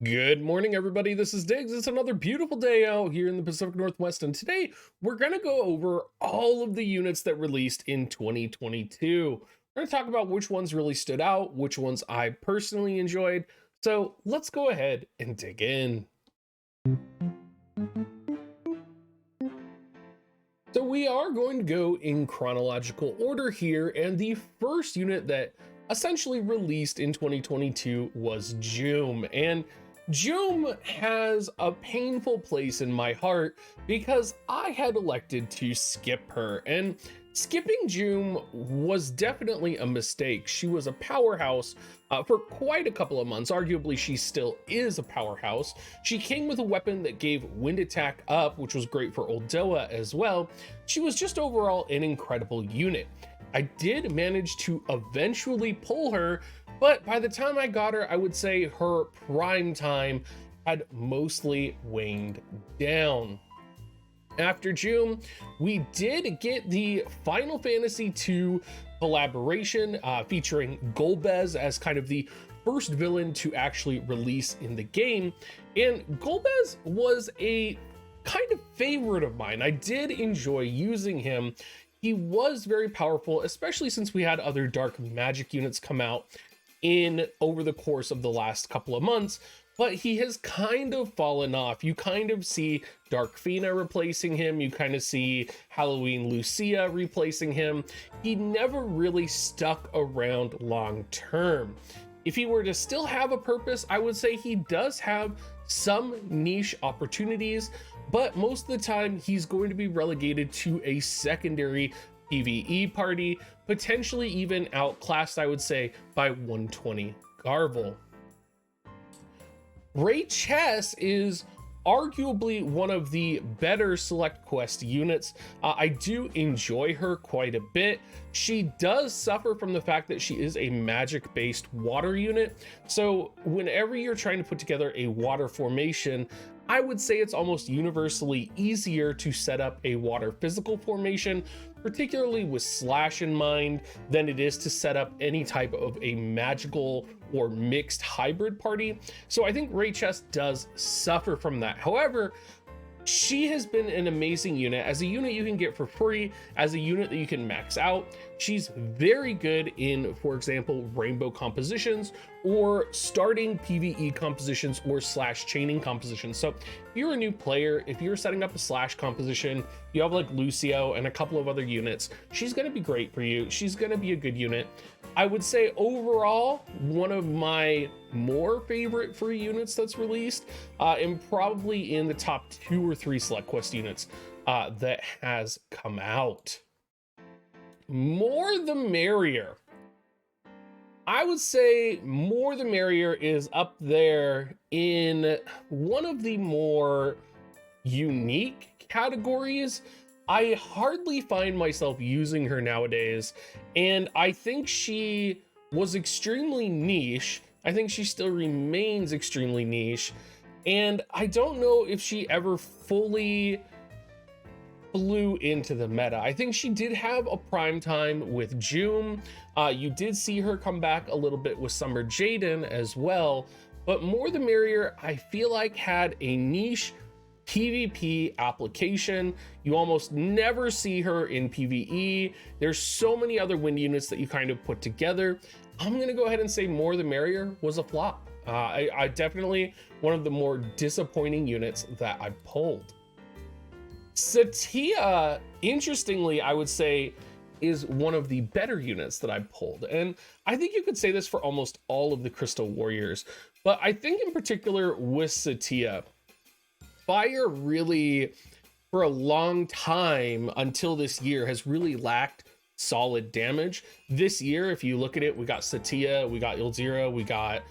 Good morning, everybody. This is Diggs. It's another beautiful day out here in the Pacific Northwest, and today we're going to go over all of the units that released in 2022. We're going to talk about which ones really stood out, which ones I personally enjoyed. So let's go ahead and dig in. So we are going to go in chronological order here, and the first unit that essentially released in 2022 was Joom. And Joom has a painful place in my heart because I had elected to skip her, and skipping Joom was definitely a mistake. She was a powerhouse for quite a couple of months. Arguably, she still is a powerhouse. She came with a weapon that gave wind attack up, which was great for Oldoa as well. She was just overall an incredible unit. I did manage to eventually pull her, but by the time I got her, I would say her prime time had mostly waned down. After Joom, we did get the Final Fantasy II collaboration featuring Golbez as kind of the first villain to actually release in the game. And Golbez was a kind of favorite of mine. I did enjoy using him. He was very powerful, especially since we had other dark magic units come out in over the course of the last couple of months, but he has kind of fallen off. You kind of see Dark Fina replacing him. You kind of see Halloween Lucia replacing him. He never really stuck around long term. If he were to still have a purpose, I would say he does have some niche opportunities, but most of the time he's going to be relegated to a secondary PvE party, potentially even outclassed, I would say, by 120 Garvel. Ray Chess is arguably one of the better select quest units. I do enjoy her quite a bit. She does suffer from the fact that she is a magic based water unit. So whenever you're trying to put together a water formation, I would say it's almost universally easier to set up a water physical formation, particularly with Slash in mind, than it is to set up any type of a magical or mixed hybrid party. So I think Ray Chess does suffer from that. However, she has been an amazing unit, as a unit you can get for free, as a unit that you can max out. She's very good in, for example, rainbow compositions or starting PvE compositions or slash chaining compositions. So if you're a new player, if you're setting up a slash composition, you have like Lucio and a couple of other units, she's going to be great for you. She's going to be a good unit. I would say overall, one of my more favorite free units that's released, and probably in the top 2 or 3 select quest units that has come out. More the merrier. I would say more the merrier is up there in one of the more unique categories. I hardly find myself using her nowadays, and I think she was extremely niche. I think she still remains extremely niche, and I don't know if she ever fully flew into the meta. I think she did have a prime time with Joom. You did see her come back a little bit with Summer Jaden as well, but more the merrier, I feel like had a niche PvP application. You almost never see her in PvE. There's so many other wind units that you kind of put together. I'm gonna go ahead and say more the merrier was a flop. I definitely one of the more disappointing units that I pulled. Sahtyr, interestingly, I would say, is one of the better units that I pulled. And I think you could say this for almost all of the Crystal Warriors, but I think in particular with Sahtyr, Fire really, for a long time until this year, has really lacked solid damage. This year, if you look at it, we got Sahtyr, we got Ilzira, we got,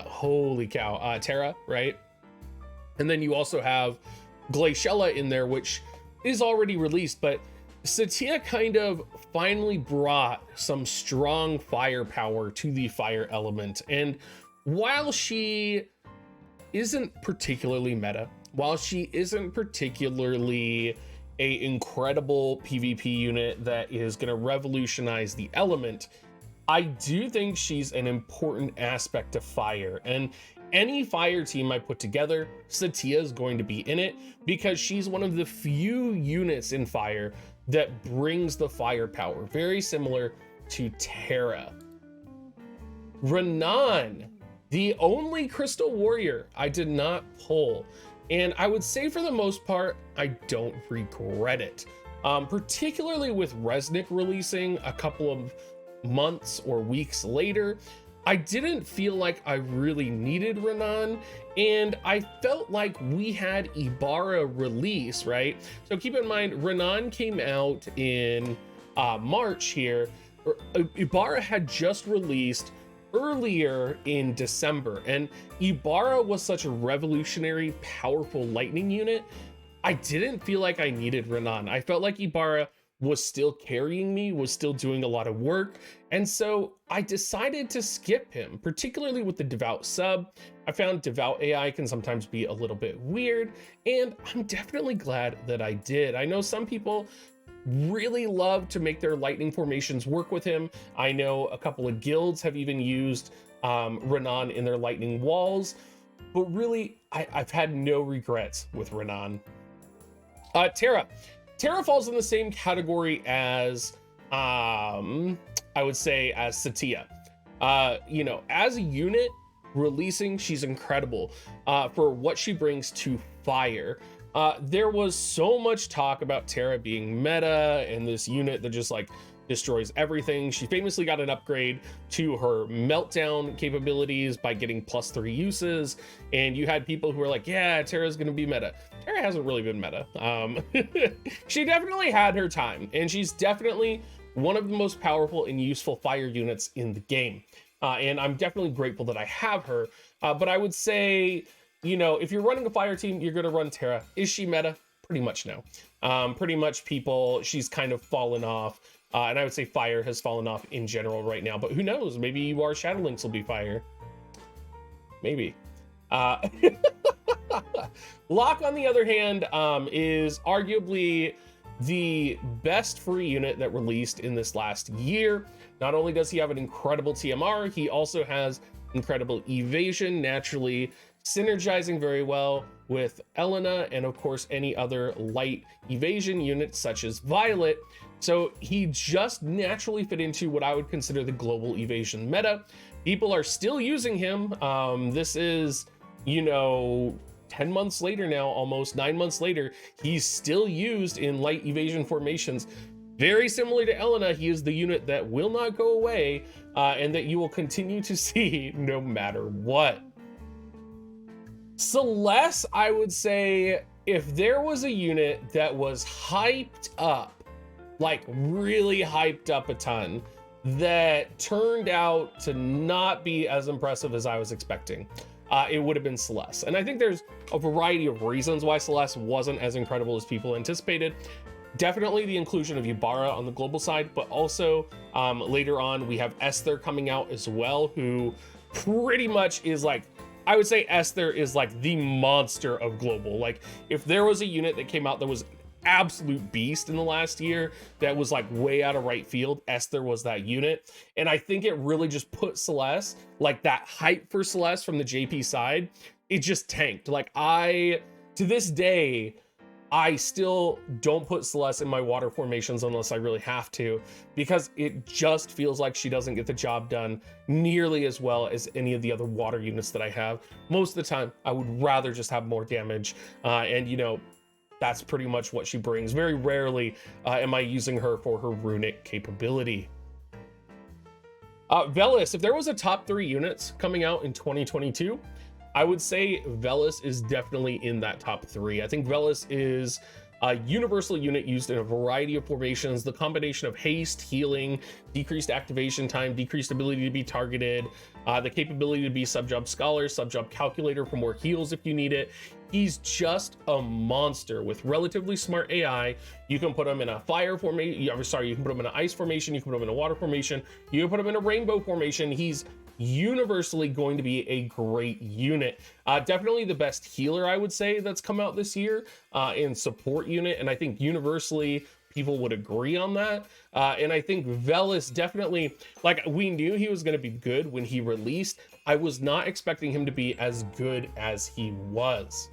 holy cow, Tyra, right? And then you also have Glaciela in there, which is already released, but Sahtyr kind of finally brought some strong firepower to the fire element. And while she isn't particularly meta, while she isn't particularly a incredible PvP unit that is going to revolutionize the element, I do think she's an important aspect to fire, and any fire team I put together, Sahtyr is going to be in it because she's one of the few units in fire that brings the firepower, very similar to Tyra. Ranell, the only crystal warrior I did not pull, and I would say for the most part, I don't regret it. Particularly with Resnick releasing a couple of months or weeks later, I didn't feel like I really needed Ranell, and I felt like we had Ibarra release, right? So keep in mind, Ranell came out in March here. Ibarra had just released earlier in December, and Ibarra was such a revolutionary, powerful lightning unit. I didn't feel like I needed Ranell. I felt like Ibarra was still carrying me, was still doing a lot of work, and so I decided to skip him, particularly with the Devout sub. I found Devout AI can sometimes be a little bit weird, and I'm definitely glad that I did. I know some people really love to make their lightning formations work with him. I know a couple of guilds have even used Ranell in their lightning walls, but really, I've had no regrets with Ranell. Tyra falls in the same category as, I would say, as Sahtyr. You know, as a unit, releasing, she's incredible for what she brings to fire. There was so much talk about Tyra being meta and this unit that just like destroys everything. She famously got an upgrade to her meltdown capabilities by getting +3 uses, and you had people who were like, yeah, Tyra's gonna be meta. Tyra hasn't really been meta. She definitely had her time, and she's definitely one of the most powerful and useful fire units in the game. And I'm definitely grateful that I have her. But I would say, you know, if you're running a fire team, you're gonna run Tyra. Is she meta? Pretty much no. Pretty much she's kind of fallen off. And I would say fire has fallen off in general right now, but who knows? Maybe you are Shadowlinks will be fire. Maybe. Locke, on the other hand, is arguably the best free unit that released in this last year. Not only does he have an incredible TMR, he also has incredible evasion, naturally synergizing very well with Elena and of course any other light evasion units such as Violet. So he just naturally fit into what I would consider the global evasion meta. People are still using him. This is, you know, 10 months later now, almost 9 months later, he's still used in light evasion formations. Very similar to Elena, he is the unit that will not go away and that you will continue to see no matter what. Celeste, I would say, if there was a unit that was hyped up, like really hyped up a ton, that turned out to not be as impressive as I was expecting, it would have been Celeste. And I think there's a variety of reasons why Celeste wasn't as incredible as people anticipated. Definitely the inclusion of Ibarra on the global side, but also later on we have Esther coming out as well, who pretty much is like, I would say Esther is like the monster of global. Like if there was a unit that came out that was absolute beast in the last year that was like way out of right field, Esther was that unit. And I think it really just put Celeste, like that hype for Celeste from the JP side, it just tanked. Like to this day, I still don't put Celeste in my water formations unless I really have to, because it just feels like she doesn't get the job done nearly as well as any of the other water units that I have. Most of the time, I would rather just have more damage. And you know, that's pretty much what she brings. Very rarely am I using her for her runic capability. Velis, if there was a top 3 units coming out in 2022, I would say Velis is definitely in that top 3. I think Velis is a universal unit used in a variety of formations. The combination of haste, healing, decreased activation time, decreased ability to be targeted, the capability to be sub-job scholar, sub-job calculator for more heals if you need it. He's just a monster with relatively smart AI. You can put him in a fire formation. You can put him in an ice formation. You can put him in a water formation. You can put him in a rainbow formation. He's universally going to be a great unit. Definitely the best healer, I would say, that's come out this year in support unit. And I think universally people would agree on that. And I think Velis definitely, like, we knew he was going to be good when he released. I was not expecting him to be as good as he was.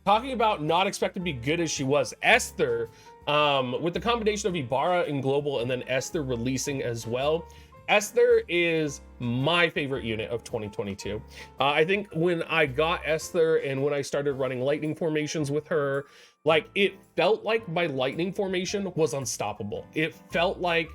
Talking about not expected to be good as she was, Esther, with the combination of Ibarra and Global and then Esther releasing as well, Esther is my favorite unit of 2022. I think when I got Esther and when I started running lightning formations with her, like, it felt like my lightning formation was unstoppable. It felt like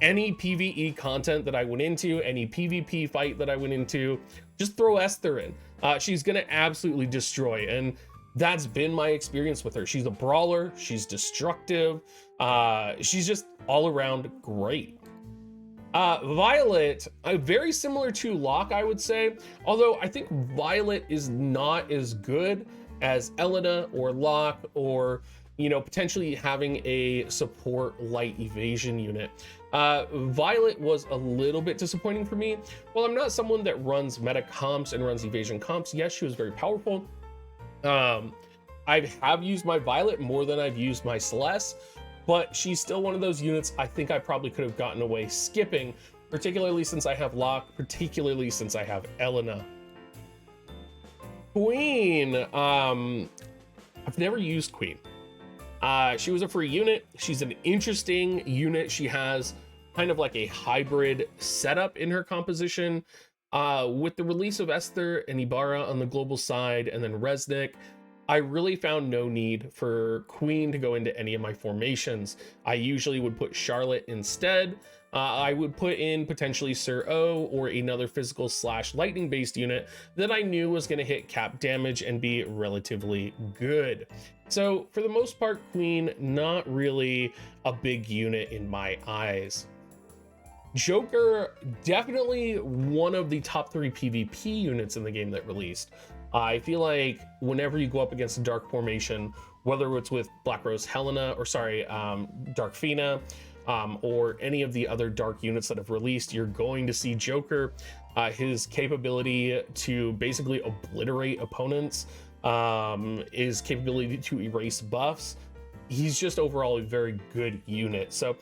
any PvE content that I went into, any PvP fight that I went into, just throw Esther in. She's gonna absolutely destroy, and that's been my experience with her. She's a brawler, she's destructive, she's just all around great. Violet, very similar to Locke, I would say, although I think Violet is not as good as Elena or Locke, or, you know, potentially having a support light evasion unit. Violet was a little bit disappointing for me. While I'm not someone that runs meta comps and runs evasion comps, yes, she was very powerful. I have used my Violet more than I've used my Celeste, but she's still one of those units I think I probably could have gotten away skipping, particularly since I have Locke, particularly since I have Elena. Queen, I've never used Queen. She was a free unit. She's an interesting unit. She has kind of like a hybrid setup in her composition. With the release of Esther and Ibarra on the global side, and then Resnick, I really found no need for Queen to go into any of my formations. I usually would put Charlotte instead. I would put in potentially Sir O or another physical / lightning based unit that I knew was going to hit cap damage and be relatively good. So for the most part, Queen, not really a big unit in my eyes. Joker, definitely one of the top 3 PvP units in the game that released. I feel like whenever you go up against a dark formation, whether it's with Black Rose Helena, or sorry, Dark Fina, or any of the other dark units that have released, you're going to see Joker. His capability to basically obliterate opponents, his capability to erase buffs, he's just overall a very good unit. So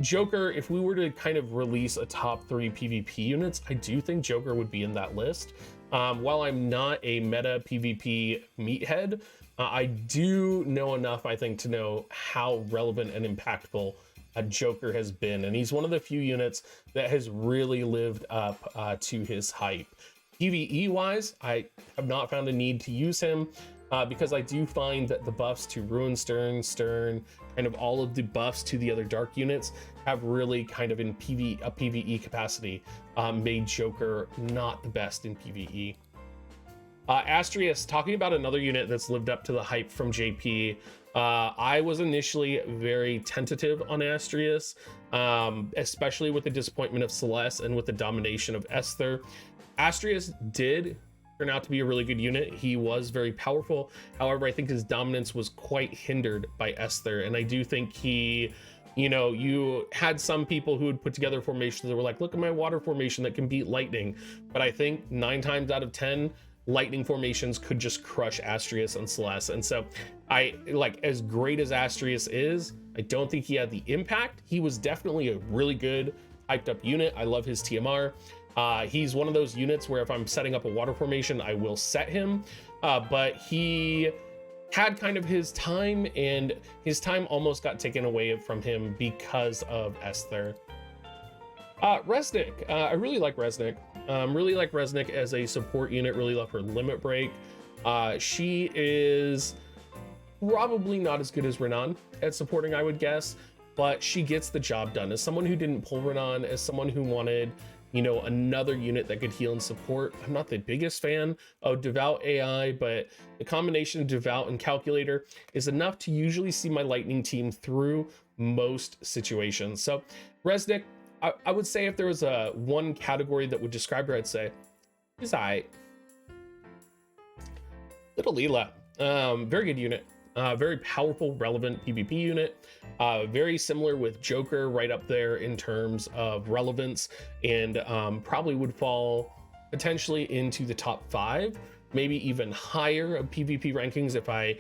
Joker, if we were to kind of release a top 3 PvP units, I do think Joker would be in that list. While I'm not a meta PvP meathead, I do know enough, I think, to know how relevant and impactful a Joker has been. And he's one of the few units that has really lived up to his hype. PvE wise, I have not found a need to use him because I do find that the buffs to Ruin Stern, kind of all of the buffs to the other dark units have really kind of in a PvE capacity made Joker not the best in PvE. Astrius, talking about another unit that's lived up to the hype from JP. I was initially very tentative on Astrius, especially with the disappointment of Celeste and with the domination of Esther. Astrius did turn out to be a really good unit. He was very powerful. However, I think his dominance was quite hindered by Esther. And I do think he, you know, you had some people who would put together formations that were like, look at my water formation that can beat lightning. But I think 9 times out of 10, lightning formations could just crush Astrius and Celeste. And so I, like, as great as Astrius is, I don't think he had the impact. He was definitely a really good hyped up unit. I love his TMR. He's one of those units where if I'm setting up a water formation, I will set him, but he had kind of his time, and his time almost got taken away from him because of Esther. Resnick, I really like Resnick. Really like Resnick as a support unit, really love her limit break. She is probably not as good as Ranell at supporting, I would guess, but she gets the job done. As someone who didn't pull Ranell, as someone who wanted, you know, another unit that could heal and support, I'm not the biggest fan of Devout AI, but the combination of Devout and Calculator is enough to usually see my lightning team through most situations. So Resnick, I would say if there was a one category that would describe her, I'd say she's alright. Little Leela, very good unit, very powerful, relevant PvP unit. Very similar with Joker, right up there in terms of relevance, and probably would fall potentially into the top 5, maybe even higher of PvP rankings if I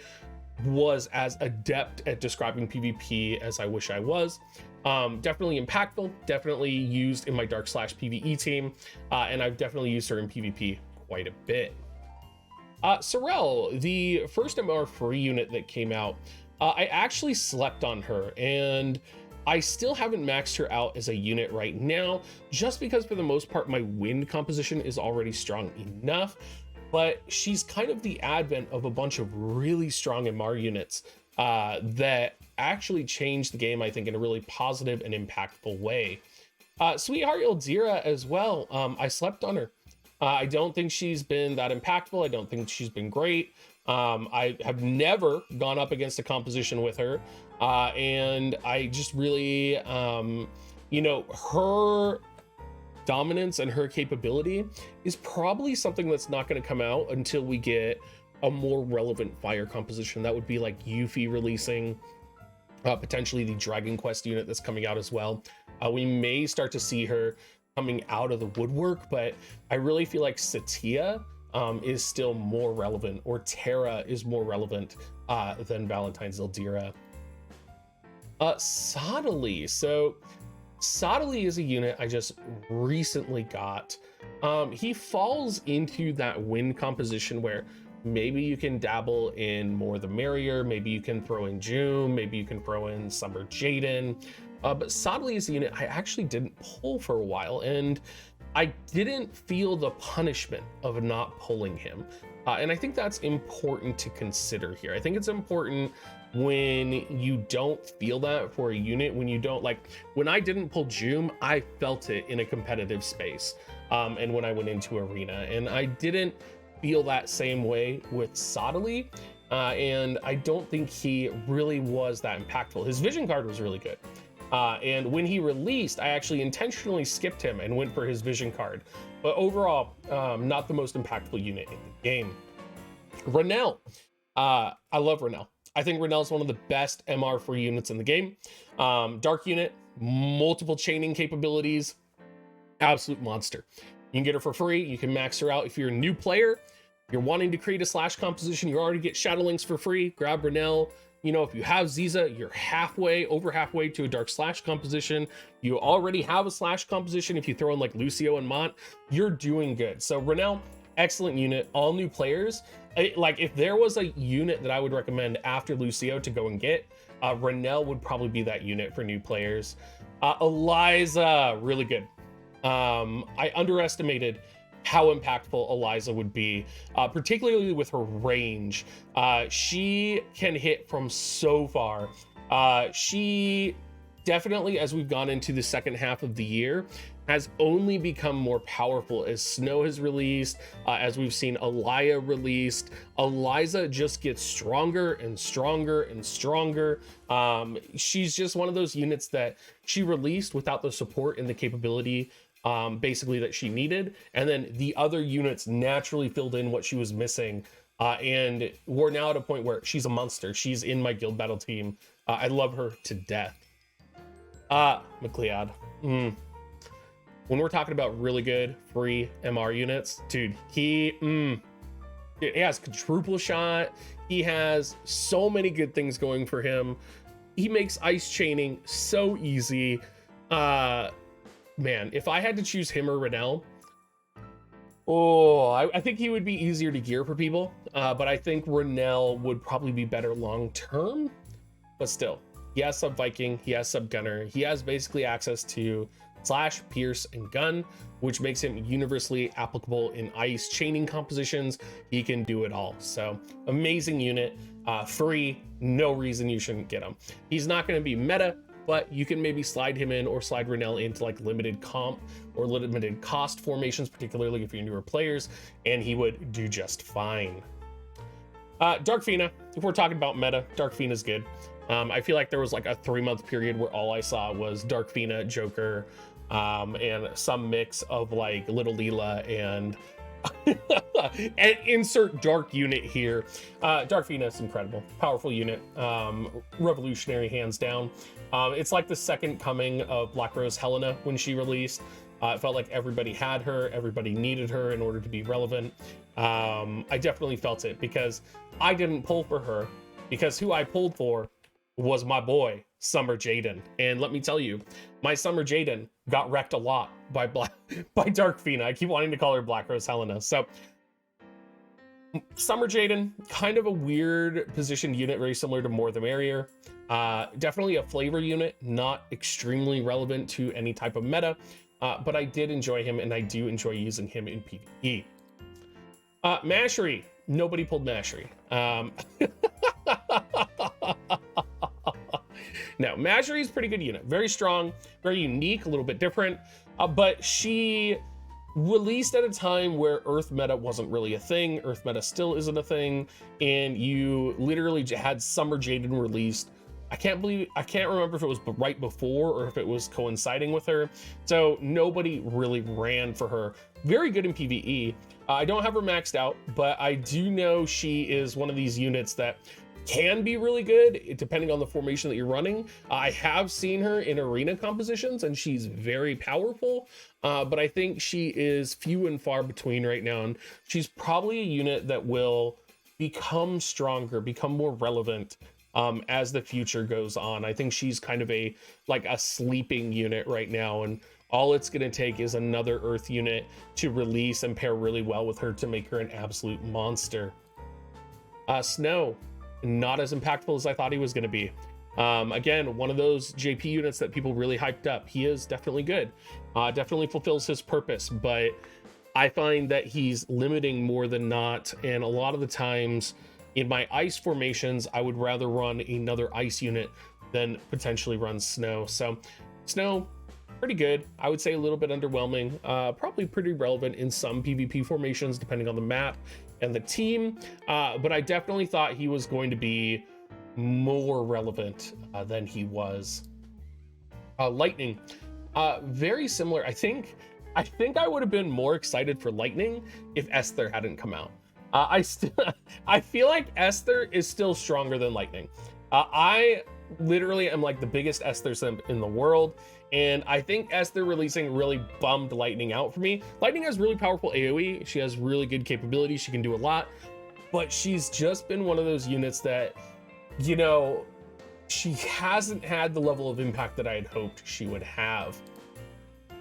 was as adept at describing PvP as I wish I was. Definitely impactful, definitely used in my Dark Slash PvE team, and I've definitely used her in PvP quite a bit. Sorrel, the first MR free unit that came out, I actually slept on her, and I still haven't maxed her out as a unit right now, just because for the most part my wind composition is already strong enough, but she's kind of the advent of a bunch of really strong MR units that actually changed the game, I think, in a really positive and impactful way. Sweetheart Ildira as well, I slept on her. I don't think she's been that impactful. I don't think she's been great. I have never gone up against a composition with her. And I just really, her dominance and her capability is probably something that's not going to come out until we get a more relevant fire composition. That would be like Yuffie releasing, potentially the Dragon Quest unit that's coming out as well. We may start to see her coming out of the woodwork, but I really feel like Sahtyr is still more relevant, or Tyra is more relevant than Valentine's Ildira. Sadali. So Sadali is a unit I just recently got. He falls into that wind composition where maybe you can dabble in more the Merrier, maybe you can throw in June, maybe you can throw in Summer Jaden. But Sadali is a unit I actually didn't pull for a while, and I didn't feel the punishment of not pulling him. And I think that's important to consider here. I think it's important when you don't feel that for a unit, when you don't, like, when I didn't pull June, I felt it in a competitive space. And when I went into arena, and I didn't feel that same way with Sadali. And I don't think he really was that impactful. His vision card was really good. And when he released, I actually intentionally skipped him and went for his vision card. But overall, not the most impactful unit in the game. Ranell. I love Ranell. I think Ranell is one of the best MR free units in the game. Dark unit, multiple chaining capabilities, absolute monster. You can get her for free. You can max her out if you're a new player. You're wanting to create a slash composition, you already get Shadow Links for free. Grab Ranell. You know, if you have Ziza, you're over halfway to a dark slash composition. You already have a slash composition. If you throw in like Lucio and Mont, you're doing good. So Ranell, excellent unit, all new players. Like if there was a unit that I would recommend after Lucio to go and get, Ranell would probably be that unit for new players. Eliza, really good. I underestimated how impactful Eliza would be, particularly with her range. She can hit from so far. She definitely, as we've gone into the second half of the year, has only become more powerful as Snow has released, as we've seen Alia released. Eliza just gets stronger and stronger and stronger. She's just one of those units that she released without the support and the capability basically that she needed, and then the other units naturally filled in what she was missing, and we're now at a point where she's a monster. She's in my guild battle team. I love her to death. Macherie. When we're talking about really good free MR units, dude, he has quadruple shot. He has so many good things going for him. He makes ice chaining so easy. Man, if I had to choose him or Ranell, I think he would be easier to gear for people, but I think Ranell would probably be better long term. But still, he has sub Viking, he has sub Gunner, he has basically access to slash, pierce, and gun, which makes him universally applicable in ice chaining compositions. He can do it all. So amazing unit, free, no reason you shouldn't get him. He's not going to be meta, but you can maybe slide him in or slide Ranell into like limited comp or limited cost formations, particularly if you're newer players, and he would do just fine. Dark Fina, if we're talking about meta, Dark Fina is good. I feel like there was like a 3-month period where all I saw was Dark Fina, Joker, and some mix of like Little Leela and and insert dark unit here. Dark Fina is incredible, powerful unit, revolutionary hands down. It's like the second coming of Black Rose Helena when she released. It felt like everybody had her, everybody needed her in order to be relevant. I definitely felt it because I didn't pull for her, because who I pulled for was my boy, Summer Jaden. And let me tell you, my Summer Jaden got wrecked a lot by Dark Fina. I keep wanting to call her Black Rose Helena. So Summer Jaden, kind of a weird position unit, very similar to More the Merrier. Definitely a flavor unit, not extremely relevant to any type of meta, but I did enjoy him, and I do enjoy using him in PvE. Macherie, nobody pulled Macherie. No, Macherie is a pretty good unit, very strong, very unique, a little bit different, but she released at a time where Earth meta wasn't really a thing. Earth meta still isn't a thing, and you literally had Summer Jaden released. I can't remember if it was right before or if it was coinciding with her. So nobody really ran for her. Very good in PvE. I don't have her maxed out, but I do know she is one of these units that can be really good depending on the formation that you're running. I have seen her in arena compositions and she's very powerful, but I think she is few and far between right now, and she's probably a unit that will become stronger, become more relevant as the future goes on. I think she's kind of a sleeping unit right now, and all it's going to take is another Earth unit to release and pair really well with her to make her an absolute monster. Snow, not as impactful as I thought he was going to be. Again, one of those JP units that people really hyped up. He is definitely good, definitely fulfills his purpose, but I find that he's limiting more than not, and a lot of the times in my ice formations, I would rather run another ice unit than potentially run Snow. So Snow, pretty good. I would say a little bit underwhelming, probably pretty relevant in some PvP formations depending on the map and the team, but I definitely thought he was going to be more relevant than he was. Lightning, very similar. I think I would have been more excited for Lightning if Esther hadn't come out. I feel like Esther is still stronger than Lightning. I literally am like the biggest Esther simp in the world, and I think Esther releasing really bummed Lightning out for me. Lightning has really powerful AoE, she has really good capabilities, she can do a lot, but she's just been one of those units that, you know, she hasn't had the level of impact that I had hoped she would have.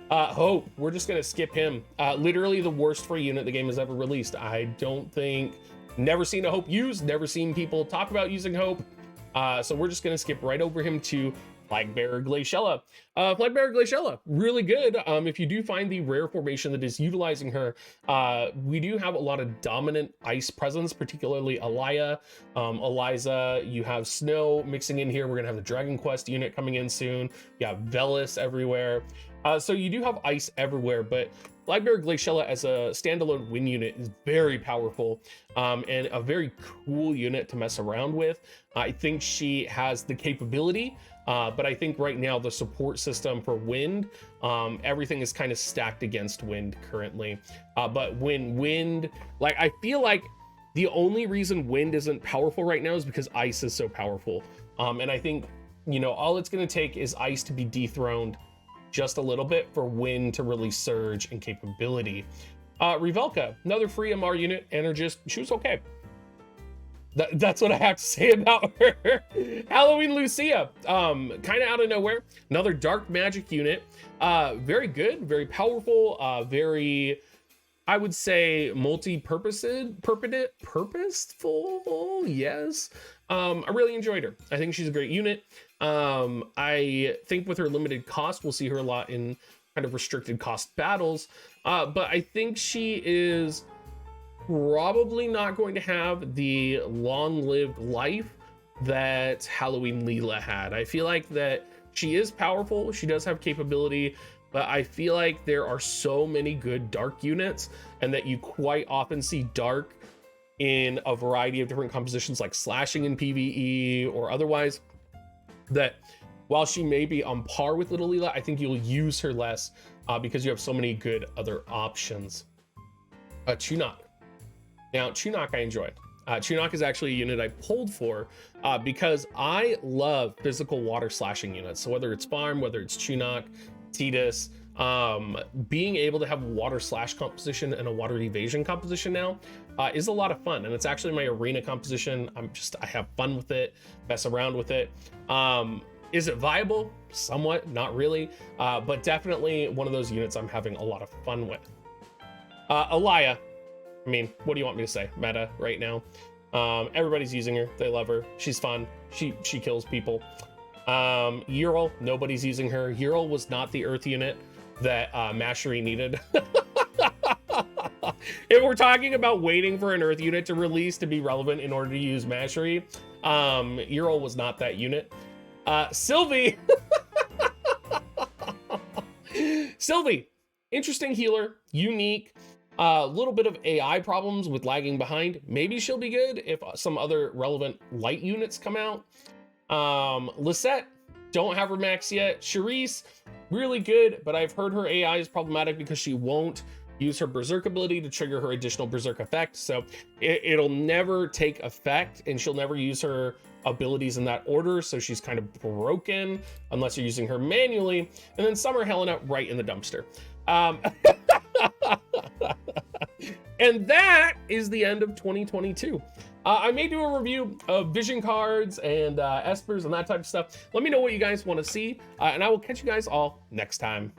Hope, we're just gonna skip him. Literally the worst free unit the game has ever released. I don't think, never seen a Hope used, never seen people talk about using Hope. So we're just gonna skip right over him to Flagbearer Glaciela. Flagbearer Glaciela, really good. If you do find the rare formation that is utilizing her, we do have a lot of dominant ice presence, particularly Alia, Eliza. You have Snow mixing in here. We're gonna have the Dragon Quest unit coming in soon. You have Velis everywhere. So you do have ice everywhere, but Flagbearer Glaciela as a standalone win unit is very powerful, and a very cool unit to mess around with. I think she has the capability, but I think right now the support system for wind, everything is kind of stacked against wind currently. But when wind, like, I feel like the only reason wind isn't powerful right now is because ice is so powerful. And I think, you know, all it's going to take is ice to be dethroned just a little bit for wind to really surge in capability. Rivelka, another free MR unit, Energist, she was okay. That's what I have to say about her. Halloween Lucia, kind of out of nowhere, another dark magic unit. Very good, very powerful, very, I would say, purposeful, yes. I really enjoyed her. I think she's a great unit. I think with her limited cost, we'll see her a lot in kind of restricted cost battles. But I think she is probably not going to have the long-lived life that Halloween Leela had. I feel like that she is powerful, she does have capability, but I feel like there are so many good dark units, and that you quite often see dark in a variety of different compositions, like slashing in PvE or otherwise, that while she may be on par with Little Leela, I think you'll use her less because you have so many good other options. Chunok. Now, Chunok I enjoyed. Chunok is actually a unit I pulled for because I love physical water slashing units. So whether it's Farm, whether it's Chunok, Tidus, being able to have water slash composition and a water evasion composition now is a lot of fun. And it's actually my arena composition. I have fun with it, mess around with it. Is it viable? Somewhat, not really, but definitely one of those units I'm having a lot of fun with. Alia, I mean, what do you want me to say? Meta right now. Everybody's using her. They love her. She's fun. She kills people. Ural, nobody's using her. Ural was not the Earth unit that Macherie needed. If we're talking about waiting for an Earth unit to release to be relevant in order to use Macherie, Ural was not that unit. Sylvie. Sylvie, interesting healer, unique. A little bit of AI problems with lagging behind. Maybe she'll be good if some other relevant light units come out. Lisette, don't have her max yet. Charisse, really good, but I've heard her AI is problematic because she won't use her berserk ability to trigger her additional berserk effect. So it'll never take effect, and she'll never use her abilities in that order. So she's kind of broken unless you're using her manually. And then Summer Helena right in the dumpster. And that is the end of 2022. I may do a review of vision cards and espers and that type of stuff. Let me know what you guys want to see, and I will catch you guys all next time.